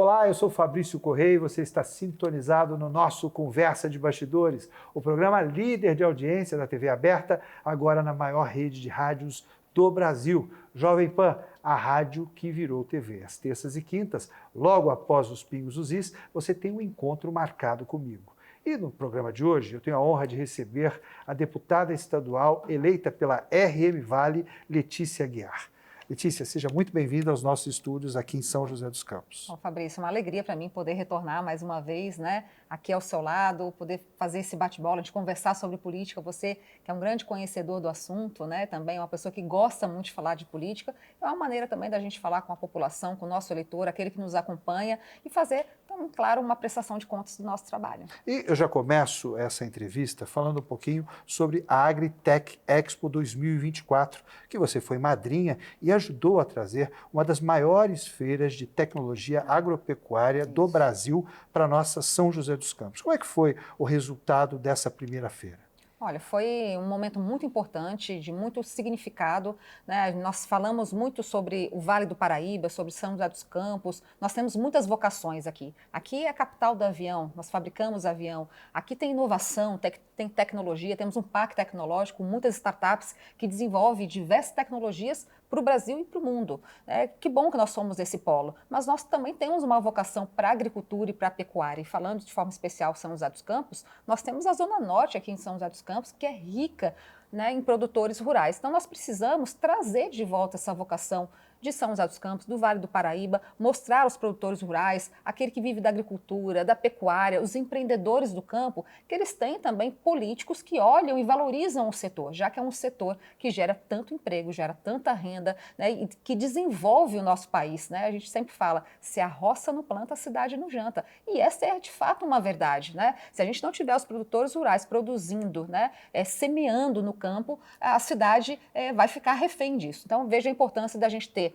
Olá, eu sou Fabrício Correia e você está sintonizado no nosso Conversa de Bastidores, o programa líder de audiência da TV aberta, agora na maior rede de rádios do Brasil, Jovem Pan, a rádio que virou TV. Às terças e quintas, logo após os Pingos dos Is, você tem um encontro marcado comigo. E no programa de hoje, eu tenho a honra de receber a deputada estadual eleita pela RM Vale, Letícia Aguiar. Letícia, seja muito bem-vinda aos nossos estúdios aqui em São José dos Campos. Bom, Fabrício, uma alegria para mim poder retornar mais uma vez, né, aqui ao seu lado, poder fazer esse bate-bola, de conversar sobre política. Você que é um grande conhecedor do assunto, né, também uma pessoa que gosta muito de falar de política, é uma maneira também da gente falar com a população, com o nosso eleitor, aquele que nos acompanha e fazer, então, claro, uma prestação de contas do nosso trabalho. E eu já começo essa entrevista falando um pouquinho sobre a Agritech Expo 2024, que você foi madrinha e ajudou a trazer uma das maiores feiras de tecnologia agropecuária do Brasil para a nossa São José dos Campos. Como é que foi o resultado dessa primeira feira? Olha, foi um momento muito importante, de muito significado, né? Nós falamos muito sobre o Vale do Paraíba, sobre São José dos Campos, nós temos muitas vocações aqui. Aqui é a capital do avião, nós fabricamos avião, aqui tem inovação, tem tecnologia, temos um parque tecnológico, muitas startups que desenvolvem diversas tecnologias para o Brasil e para o mundo. Que bom que nós somos esse polo, mas nós também temos uma vocação para a agricultura e para a pecuária. E falando de forma especial São José dos Campos, nós temos a Zona Norte aqui em São José dos Campos, que é rica, né, em produtores rurais. Então nós precisamos trazer de volta essa vocação de São José dos Campos, do Vale do Paraíba, mostrar aos produtores rurais, aquele que vive da agricultura, da pecuária, os empreendedores do campo, que eles têm também políticos que olham e valorizam o setor, já que é um setor que gera tanto emprego, gera tanta renda, né, e que desenvolve o nosso país, né? A gente sempre fala, se a roça não planta, a cidade não janta. E essa é de fato uma verdade, né? Se a gente não tiver os produtores rurais produzindo, né, semeando no campo, a cidade vai ficar refém disso. Então veja a importância da gente ter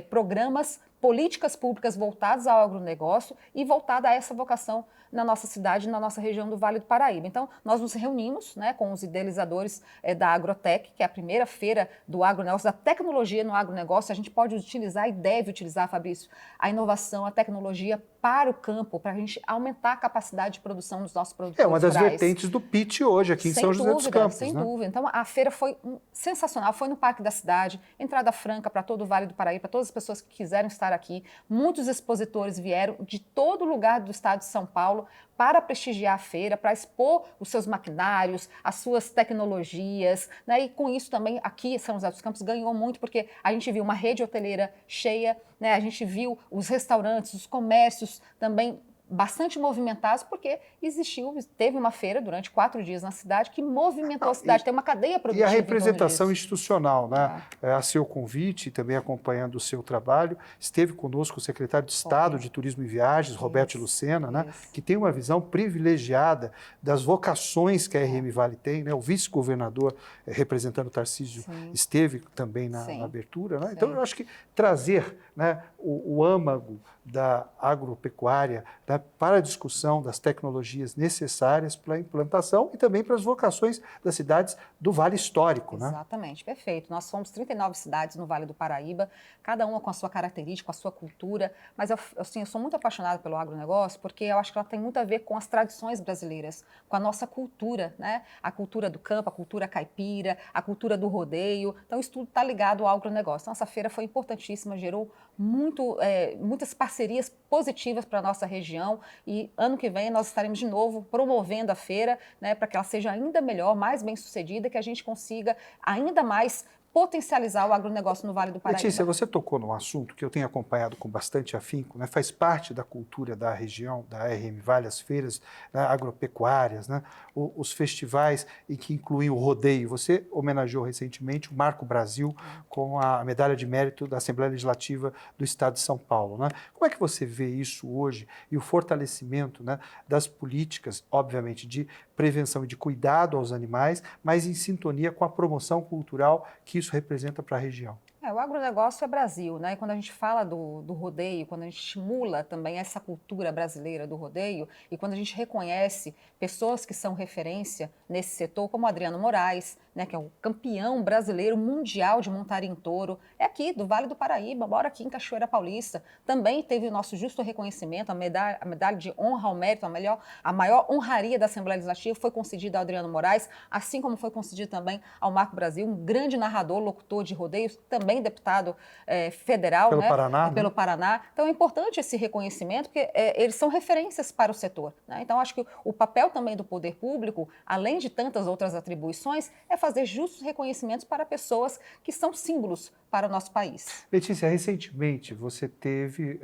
programas, políticas públicas voltadas ao agronegócio e voltada a essa vocação na nossa cidade, na nossa região do Vale do Paraíba. Então, nós nos reunimos, né, com os idealizadores da Agrotech, que é a primeira feira do agronegócio, da tecnologia no agronegócio. A gente pode utilizar e deve utilizar, Fabrício, a inovação, a tecnologia para o campo, para a gente aumentar a capacidade de produção dos nossos produtores rurais. É uma das rurais. vertentes do pitch hoje aqui em São José dos Campos. Sem dúvida. Então, a feira foi sensacional, foi no Parque da Cidade, entrada franca para todo o Vale do Paraíba, para todas as pessoas que quiseram estar aqui. Muitos expositores vieram de todo lugar do estado de São Paulo para prestigiar a feira, para expor os seus maquinários, as suas tecnologias, né? E com isso também aqui São José dos Campos ganhou muito, porque a gente viu uma rede hoteleira cheia, né? A gente viu os restaurantes, os comércios também bastante movimentados, porque teve uma feira durante 4 dias na cidade que movimentou a cidade, tem uma cadeia produtiva. E a representação institucional, né? A seu convite, também acompanhando o seu trabalho, esteve conosco o secretário de Estado de Turismo e Viagens, Roberto Lucena, né? Que tem uma visão privilegiada das vocações que a RM Vale tem, né? O vice-governador, representando o Tarcísio, esteve também na abertura, né? Então, eu acho que trazer, né, o âmago da agropecuária, né, para a discussão das tecnologias necessárias para a implantação e também para as vocações das cidades do Vale Histórico. Exatamente, né? Perfeito. Nós somos 39 cidades no Vale do Paraíba, cada uma com a sua característica, com a sua cultura, mas eu sou muito apaixonada pelo agronegócio porque eu acho que ela tem muito a ver com as tradições brasileiras, com a nossa cultura, né? A cultura do campo, a cultura caipira, a cultura do rodeio. Então, isso tudo está ligado ao agronegócio. Então, essa feira foi importantíssima, gerou muitas parcerias positivas para a nossa região e ano que vem nós estaremos de novo promovendo a feira, né, para que ela seja ainda melhor, mais bem sucedida, que a gente consiga ainda mais potencializar o agronegócio no Vale do Paraíba. Letícia, você tocou num assunto que eu tenho acompanhado com bastante afinco, né? Faz parte da cultura da região, da RM Vale, as feiras, né, agropecuárias, né? Os festivais e que incluem o rodeio. Você homenageou recentemente o Marco Brasil com a medalha de mérito da Assembleia Legislativa do Estado de São Paulo, né? Como é que você vê isso hoje e o fortalecimento, né, das políticas, obviamente, de prevenção e de cuidado aos animais, mas em sintonia com a promoção cultural que isso representa para a região? O agronegócio é Brasil, né? E quando a gente fala do rodeio, quando a gente estimula também essa cultura brasileira do rodeio e quando a gente reconhece pessoas que são referência nesse setor, como o Adriano Moraes, né, que é o campeão brasileiro mundial de montaria em touro, é aqui do Vale do Paraíba, mora aqui em Cachoeira Paulista, também teve o nosso justo reconhecimento, a medalha de honra ao mérito, a maior honraria da Assembleia Legislativa foi concedida ao Adriano Moraes, assim como foi concedida também ao Marco Brasil, um grande narrador, locutor de rodeios, também deputado federal, Pelo né? Paraná, Pelo Paraná. Então é importante esse reconhecimento, porque eles são referências para o setor, né? Então acho que o papel também do poder público, além de tantas outras atribuições, é fazer justos reconhecimentos para pessoas que são símbolos para o nosso país. Letícia, recentemente você teve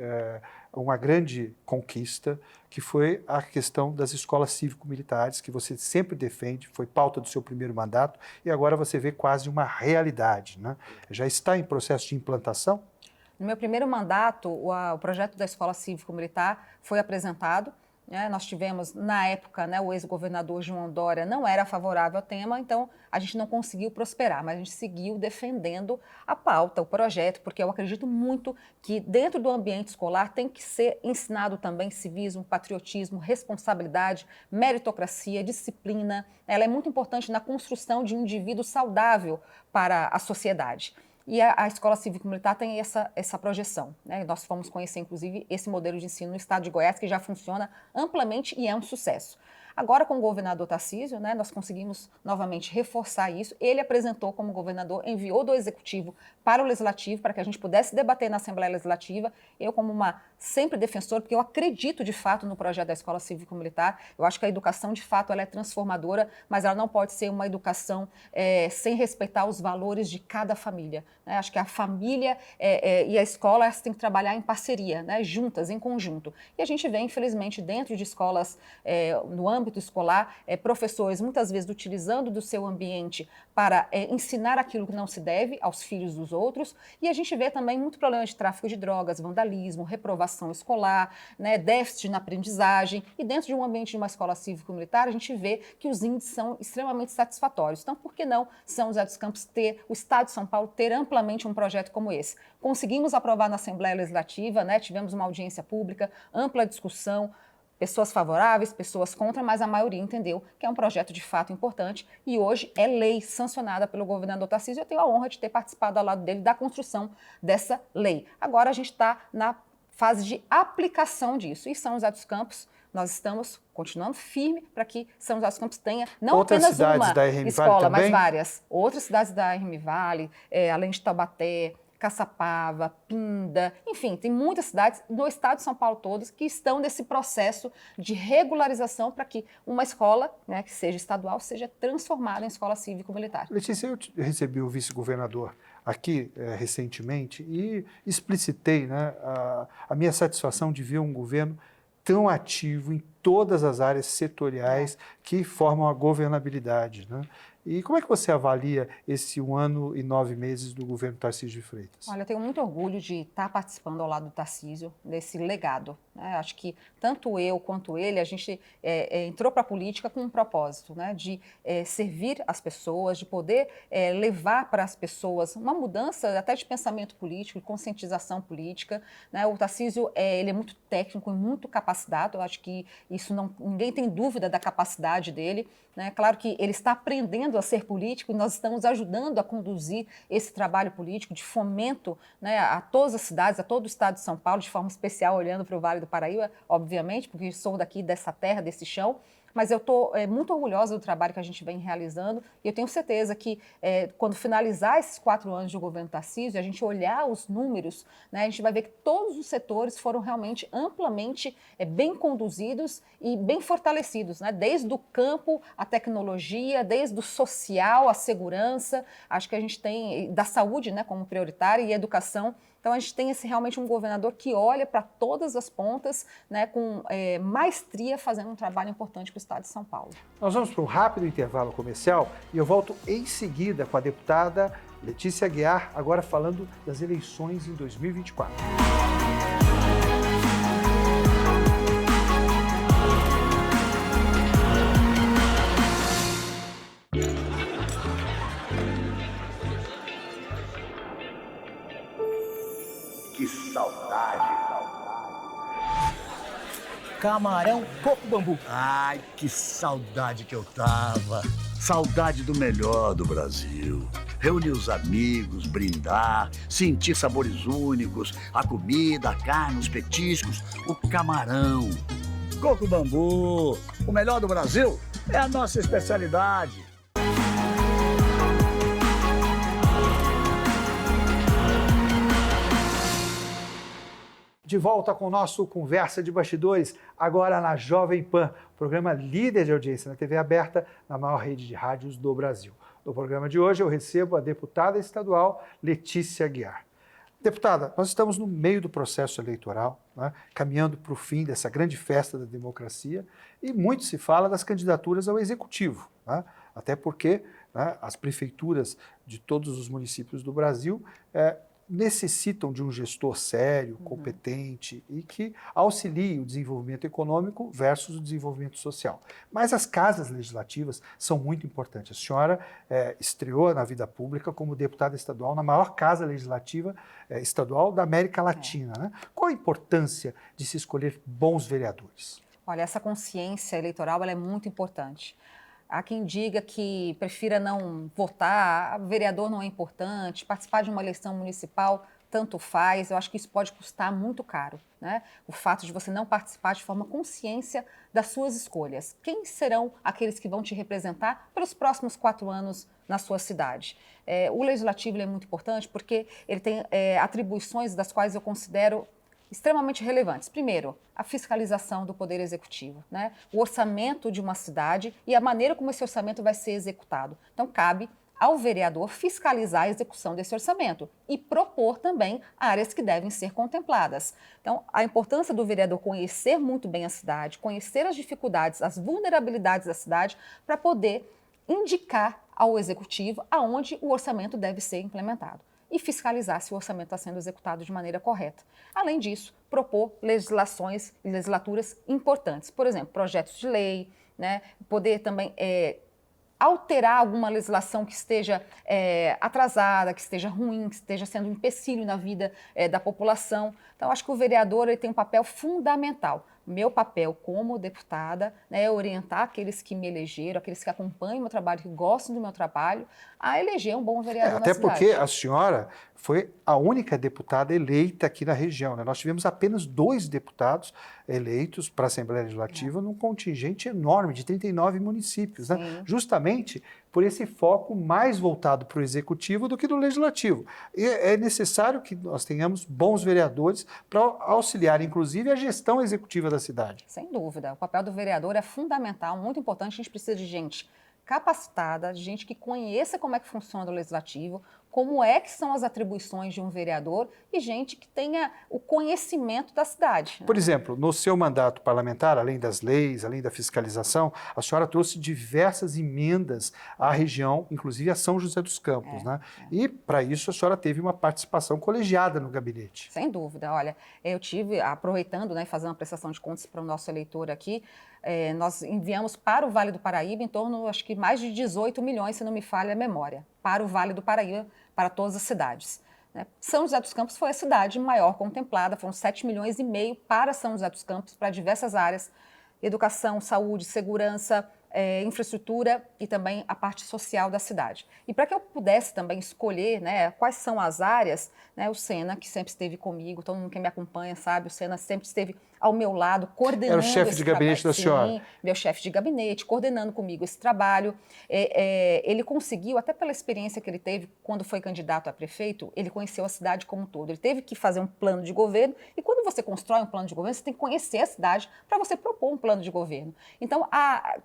uma grande conquista, que foi a questão das escolas cívico-militares, que você sempre defende, foi pauta do seu primeiro mandato, e agora você vê quase uma realidade, né? Já está em processo de implantação? No meu primeiro mandato, o projeto da Escola Cívico-Militar foi apresentado. Nós tivemos, na época, o ex-governador João Dória não era favorável ao tema, então a gente não conseguiu prosperar, mas a gente seguiu defendendo a pauta, o projeto, porque eu acredito muito que dentro do ambiente escolar tem que ser ensinado também civismo, patriotismo, responsabilidade, meritocracia, disciplina. Ela é muito importante na construção de um indivíduo saudável para a sociedade. E a Escola Cívico-Militar tem essa projeção, né? Nós fomos conhecer, inclusive, esse modelo de ensino no estado de Goiás, que já funciona amplamente e é um sucesso. Agora, com o governador Tarcísio, né, nós conseguimos novamente reforçar isso. Ele apresentou como governador, enviou do Executivo para o Legislativo, para que a gente pudesse debater na Assembleia Legislativa. Eu, como uma sempre defensora, porque eu acredito de fato no projeto da Escola Cívico-Militar, eu acho que a educação de fato ela é transformadora, mas ela não pode ser uma educação sem respeitar os valores de cada família, né? Acho que a família e a escola elas têm que trabalhar em parceria, né? Juntas, em conjunto. E a gente vê, infelizmente, dentro de escolas, no âmbito escolar, professores muitas vezes utilizando do seu ambiente para ensinar aquilo que não se deve aos filhos dos outros, e a gente vê também muito problema de tráfico de drogas, vandalismo, reprovação escolar, né, déficit na aprendizagem, e dentro de um ambiente de uma escola cívico-militar a gente vê que os índices são extremamente satisfatórios. Então, por que não São José dos Campos ter, o Estado de São Paulo ter amplamente um projeto como esse? Conseguimos aprovar na Assembleia Legislativa, né, tivemos uma audiência pública, ampla discussão, pessoas favoráveis, pessoas contra, mas a maioria entendeu que é um projeto de fato importante e hoje é lei sancionada pelo governador Tarcísio. Eu tenho a honra de ter participado ao lado dele da construção dessa lei. Agora a gente está na fase de aplicação disso. E São José dos Campos, nós estamos continuando firme para que São José dos Campos tenha não outras apenas cidades uma da RM escola, Vale mas também? várias. Outras cidades da RM Vale, além de Taubaté, Caçapava, Pinda, enfim, tem muitas cidades no estado de São Paulo todas que estão nesse processo de regularização para que uma escola, né, que seja estadual, seja transformada em escola cívico-militar. Letícia, eu recebi o vice-governador aqui recentemente e explicitei, né, a minha satisfação de ver um governo tão ativo em todas as áreas setoriais que formam a governabilidade, né? E como é que você avalia esse 1 ano e 9 meses do governo Tarcísio de Freitas? Olha, eu tenho muito orgulho de estar participando ao lado do Tarcísio, desse legado, né? Acho que tanto eu quanto ele, a gente entrou para a política com um propósito, né? De servir as pessoas, de poder levar para as pessoas uma mudança até de pensamento político, de conscientização política, né? O Tarcísio ele é muito técnico e muito capacitado, eu acho que isso ninguém tem dúvida da capacidade dele, né? Claro que ele está aprendendo a ser político e nós estamos ajudando a conduzir esse trabalho político de fomento, né, a todas as cidades, a todo o estado de São Paulo, de forma especial olhando para o Vale do Paraíba, obviamente, porque sou daqui dessa terra, desse chão, mas eu estou muito orgulhosa do trabalho que a gente vem realizando e eu tenho certeza que quando finalizar esses 4 anos de governo Tarcísio, a gente olhar os números, né, a gente vai ver que todos os setores foram realmente amplamente bem conduzidos e bem fortalecidos, né, desde o campo, a tecnologia, desde o social, a segurança, acho que a gente tem da saúde, né, como prioritária e educação. Então, a gente tem realmente um governador que olha para todas as pontas, né, com maestria, fazendo um trabalho importante para o estado de São Paulo. Nós vamos para um rápido intervalo comercial e eu volto em seguida com a deputada Letícia Aguiar, agora falando das eleições em 2024. camarão, coco bambu. Ai, que saudade que eu tava. Saudade do melhor do Brasil. Reunir os amigos, brindar, sentir sabores únicos, a comida, a carne, os petiscos, o camarão. Coco bambu, o melhor do Brasil é a nossa especialidade. De volta com o nosso Conversa de Bastidores, agora na Jovem Pan, programa líder de audiência na TV aberta, na maior rede de rádios do Brasil. No programa de hoje eu recebo a deputada estadual Letícia Aguiar. Deputada, nós estamos no meio do processo eleitoral, né, caminhando para o fim dessa grande festa da democracia, e muito se fala das candidaturas ao executivo, né, até porque, né, as prefeituras de todos os municípios do Brasil necessitam de um gestor sério, competente e que auxilie o desenvolvimento econômico versus o desenvolvimento social. Mas as casas legislativas são muito importantes. A senhora estreou na vida pública como deputada estadual na maior casa legislativa estadual da América Latina, né? Qual a importância de se escolher bons vereadores? Olha, essa consciência eleitoral ela é muito importante. Há quem diga que prefira não votar, vereador não é importante, participar de uma eleição municipal tanto faz. Eu acho que isso pode custar muito caro, né? O fato de você não participar de forma consciência das suas escolhas. Quem serão aqueles que vão te representar pelos próximos 4 anos na sua cidade? O legislativo é muito importante porque ele tem atribuições das quais eu considero extremamente relevantes. Primeiro, a fiscalização do Poder Executivo, né? O orçamento de uma cidade e a maneira como esse orçamento vai ser executado. Então, cabe ao vereador fiscalizar a execução desse orçamento e propor também áreas que devem ser contempladas. Então, a importância do vereador conhecer muito bem a cidade, conhecer as dificuldades, as vulnerabilidades da cidade, para poder indicar ao Executivo aonde o orçamento deve ser implementado e fiscalizar se o orçamento está sendo executado de maneira correta. Além disso, propor legislaturas importantes, por exemplo, projetos de lei, né? Poder também alterar alguma legislação que esteja atrasada, que esteja ruim, que esteja sendo um empecilho na vida da população. Então, acho que o vereador ele tem um papel fundamental. Meu papel como deputada, né, é orientar aqueles que me elegeram, aqueles que acompanham o meu trabalho, que gostam do meu trabalho, a eleger um bom vereador na cidade. Até porque a senhora foi a única deputada eleita aqui na região, né? Nós tivemos apenas 2 deputados eleitos para a Assembleia Legislativa num contingente enorme de 39 municípios, né? Justamente por esse foco mais voltado para o executivo do que do legislativo. E é necessário que nós tenhamos bons vereadores para auxiliar, inclusive, a gestão executiva da cidade. Sem dúvida. O papel do vereador é fundamental, muito importante. A gente precisa de gente capacitada, de gente que conheça como é que funciona o legislativo, como é que são as atribuições de um vereador e gente que tenha o conhecimento da cidade. Né? Por exemplo, no seu mandato parlamentar, além das leis, além da fiscalização, a senhora trouxe diversas emendas à região, inclusive a São José dos Campos, né? E, para isso, a senhora teve uma participação colegiada no gabinete. Sem dúvida. Olha, eu tive, aproveitando, né, fazendo uma prestação de contas para o nosso eleitor aqui, nós enviamos para o Vale do Paraíba em torno, acho que mais de 18 milhões, se não me falha a memória, para o Vale do Paraíba, para todas as cidades. Né? São José dos Campos foi a cidade maior contemplada, foram 7,5 milhões para São José dos Campos, para diversas áreas, educação, saúde, segurança, infraestrutura e também a parte social da cidade. E para que eu pudesse também escolher, né, quais são as áreas, né, o Sena, que sempre esteve comigo, todo mundo que me acompanha sabe, o Sena sempre esteve ao meu lado, coordenando esse trabalho. Era o chefe de gabinete da senhora? Sim, meu chefe de gabinete, coordenando comigo esse trabalho. Ele conseguiu, até pela experiência que ele teve quando foi candidato a prefeito, ele conheceu a cidade como um todo. Ele teve que fazer um plano de governo e quando você constrói um plano de governo, você tem que conhecer a cidade para você propor um plano de governo. Então,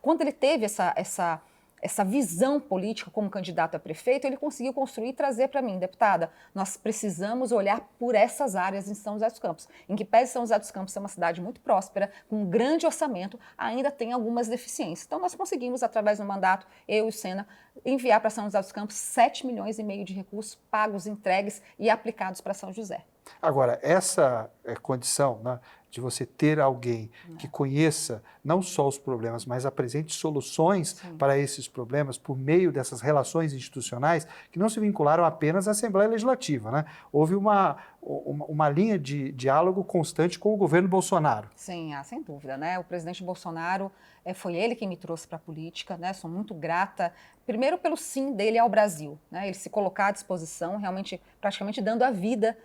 quando ele teve essa visão política como candidato a prefeito, ele conseguiu construir e trazer para mim, deputada, nós precisamos olhar por essas áreas em São José dos Campos. Em que pese São José dos Campos ser uma cidade muito próspera, com um grande orçamento, ainda tem algumas deficiências. Então, nós conseguimos, através do mandato, eu e o Sena, enviar para São José dos Campos 7,5 milhões de recursos pagos, entregues e aplicados para São José. Agora, essa condição, né, de você ter alguém que conheça não só os problemas, mas apresente soluções para esses problemas por meio dessas relações institucionais que não se vincularam apenas à Assembleia Legislativa, né? Houve uma linha de diálogo constante com o governo Bolsonaro. Sim, sem dúvida, né? O presidente Bolsonaro, foi ele quem me trouxe para a política, né? Sou muito grata, primeiro pelo sim dele ao Brasil, né? Ele se colocar à disposição, realmente, praticamente dando a vida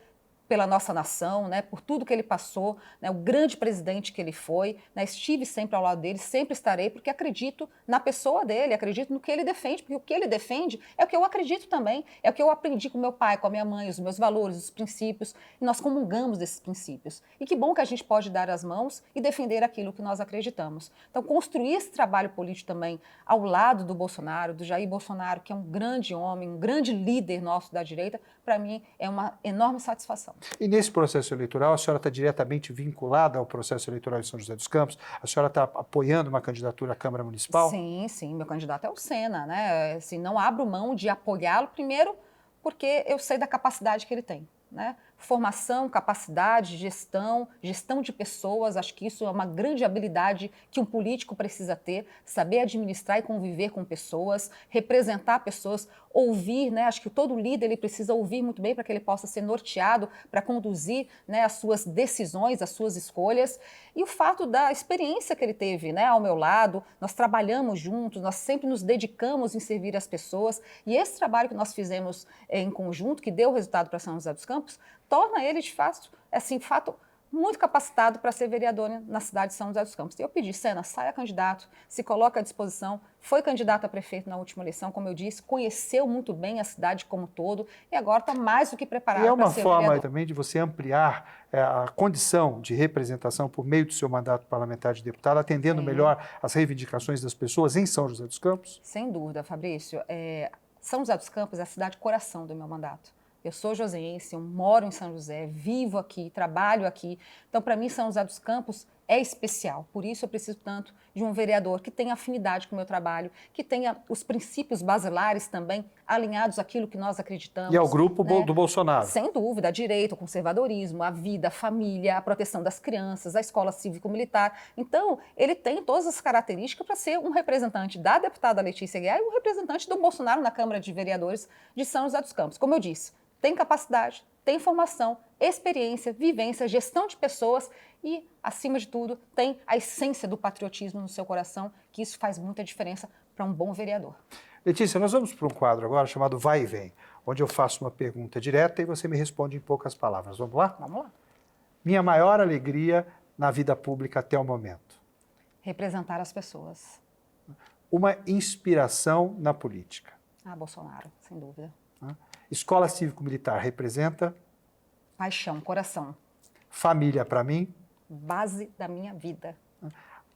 pela nossa nação, né, por tudo que ele passou, né, o grande presidente que ele foi, né, estive sempre ao lado dele, sempre estarei, porque acredito na pessoa dele, acredito no que ele defende, porque o que ele defende é o que eu acredito também, é o que eu aprendi com meu pai, com a minha mãe, os meus valores, os princípios, e nós comungamos desses princípios. E que bom que a gente pode dar as mãos e defender aquilo que nós acreditamos. Então, construir esse trabalho político também ao lado do Bolsonaro, do Jair Bolsonaro, que é um grande homem, um grande líder nosso da direita, para mim é uma enorme satisfação. E nesse processo eleitoral, a senhora está diretamente vinculada ao processo eleitoral de São José dos Campos? A senhora está apoiando uma candidatura à Câmara Municipal? Sim, sim. Meu candidato é o Sena, né? Assim, não abro mão de apoiá-lo, primeiro porque eu sei da capacidade que ele tem, né? Formação, capacidade, gestão de pessoas, acho que isso é uma grande habilidade que um político precisa ter, saber administrar e conviver com pessoas, representar pessoas, ouvir, né? Acho que todo líder ele precisa ouvir muito bem para que ele possa ser norteado, para conduzir, né, as suas decisões, as suas escolhas. E o fato da experiência que ele teve, né, ao meu lado, nós trabalhamos juntos, nós sempre nos dedicamos em servir as pessoas, e esse trabalho que nós fizemos em conjunto, que deu resultado para São José dos Campos, torna ele, de fato, muito capacitado para ser vereador na cidade de São José dos Campos. E eu pedi, Sena, saia candidato, se coloque à disposição, foi candidato a prefeito na última eleição, como eu disse, conheceu muito bem a cidade como um todo e agora está mais do que preparado para ser vereador. E é uma forma também de você ampliar a condição de representação por meio do seu mandato parlamentar de deputado, atendendo melhor as reivindicações das pessoas em São José dos Campos? Sem dúvida, Fabrício. São José dos Campos é a cidade coração do meu mandato. Eu sou joseense, eu moro em São José, vivo aqui, trabalho aqui. Então, para mim, São José dos Campos é especial. Por isso, eu preciso tanto de um vereador que tenha afinidade com o meu trabalho, que tenha os princípios basilares também alinhados àquilo que nós acreditamos. E ao grupo, né, do Bolsonaro. Sem dúvida, a direita, o conservadorismo, a vida, a família, a proteção das crianças, a escola cívico-militar. Então, ele tem todas as características para ser um representante da deputada Letícia Aguiar e um representante do Bolsonaro na Câmara de Vereadores de São José dos Campos. Como eu disse, tem capacidade, tem formação, experiência, vivência, gestão de pessoas e, acima de tudo, tem a essência do patriotismo no seu coração, que isso faz muita diferença para um bom vereador. Letícia, nós vamos para um quadro agora chamado Vai e Vem, onde eu faço uma pergunta direta e você me responde em poucas palavras. Vamos lá? Vamos lá. Minha maior alegria na vida pública até o momento? Representar as pessoas. Uma inspiração na política? Bolsonaro, sem dúvida. Escola Cívico-Militar representa? Paixão, coração. Família para mim? Base da minha vida.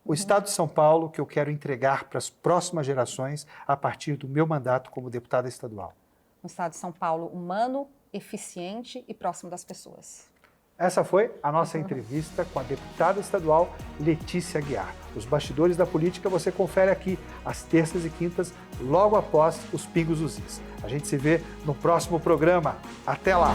O Estado de São Paulo que eu quero entregar para as próximas gerações a partir do meu mandato como deputada estadual? Um Estado de São Paulo humano, eficiente e próximo das pessoas. Essa foi a nossa entrevista com a deputada estadual Letícia Aguiar. Os bastidores da política você confere aqui às terças e quintas, logo após os Pingos dos Is. A gente se vê no próximo programa. Até lá!